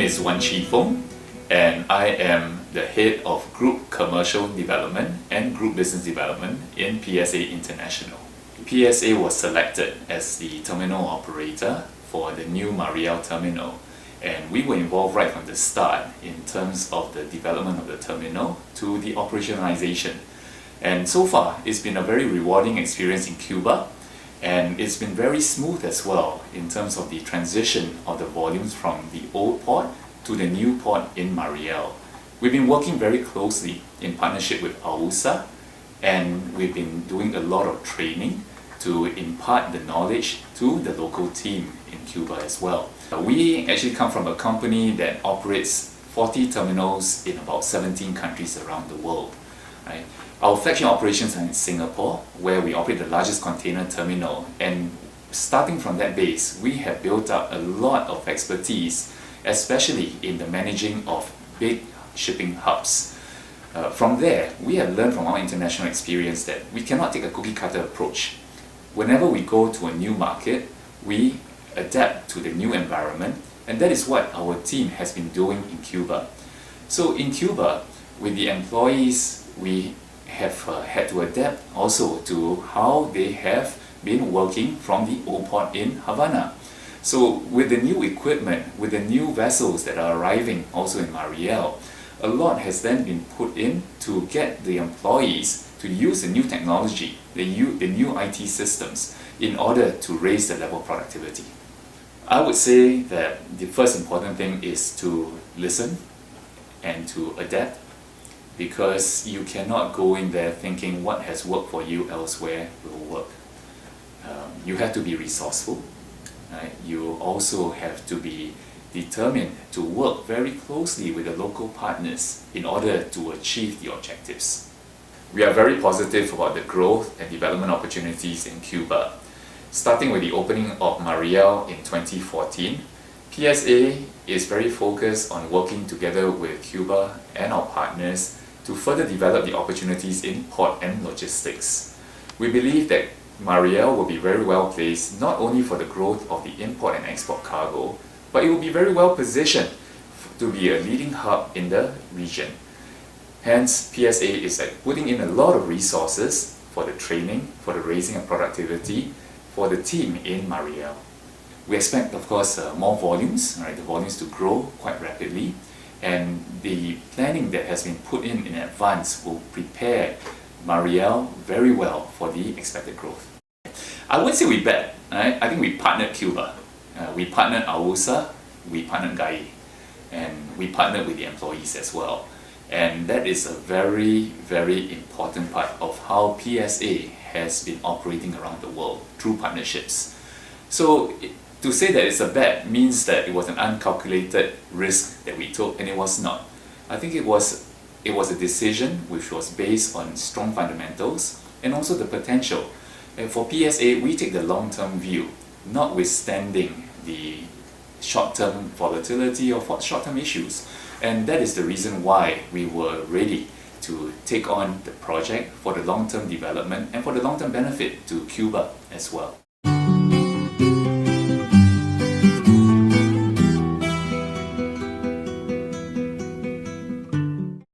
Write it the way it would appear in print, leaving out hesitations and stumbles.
is Wan Chee Foong, and I am the head of Group Commercial Development and Group Business Development in PSA International. PSA was selected as the terminal operator for the new Mariel terminal, and we were involved right from the start in terms of the development of the terminal to the operationalization. And so far, it's been a very rewarding experience in Cuba, and it's been very smooth as well in terms of the transition of the volumes from the old port to the new port in Mariel. We've been working very closely in partnership with AUSA, and we've been doing a lot of training to impart the knowledge to the local team in Cuba as well. We actually come from a company that operates 40 terminals in about 17 countries around the world. Right? Our flagship operations are in Singapore, where we operate the largest container terminal, and starting from that base, we have built up a lot of expertise, especially in the managing of big shipping hubs. From there, we have learned from our international experience that we cannot take a cookie-cutter approach. Whenever we go to a new market, we adapt to the new environment, and that is what our team has been doing in Cuba. So in Cuba, with the employees, we have had to adapt also to how they have been working from the old port in Havana. So with the new equipment, with the new vessels that are arriving also in Mariel, a lot has then been put in to get the employees to use the new technology, the new IT systems, in order to raise the level of productivity. I would say that the first important thing is to listen and to adapt, because you cannot go in there thinking what has worked for you elsewhere will work. You have to be resourceful. Right? You also have to be determined to work very closely with the local partners in order to achieve the objectives. We are very positive about the growth and development opportunities in Cuba. Starting with the opening of Mariel in 2014, PSA is very focused on working together with Cuba and our partners to further develop the opportunities in port and logistics. We believe that Mariel will be very well placed not only for the growth of the import and export cargo, but it will be very well positioned to be a leading hub in the region. Hence, PSA is putting in a lot of resources for the training, for the raising of productivity for the team in Mariel. We expect, of course, more volumes, right? The volumes to grow quite rapidly, and the planning that has been put in advance will prepare Mariel very well for the expected growth. I wouldn't say we bet, right? I think we partnered Cuba. We partnered AUSA, we partnered GAI, and we partnered with the employees as well. And that is a very, very important part of how PSA has been operating around the world, through partnerships. So to say that it's a bet means that it was an uncalculated risk that we took, and it was not. I think it was a decision which was based on strong fundamentals and also the potential. And for PSA, we take the long-term view, notwithstanding the short-term volatility or short-term issues. And that is the reason why we were ready to take on the project for the long-term development and for the long-term benefit to Cuba as well.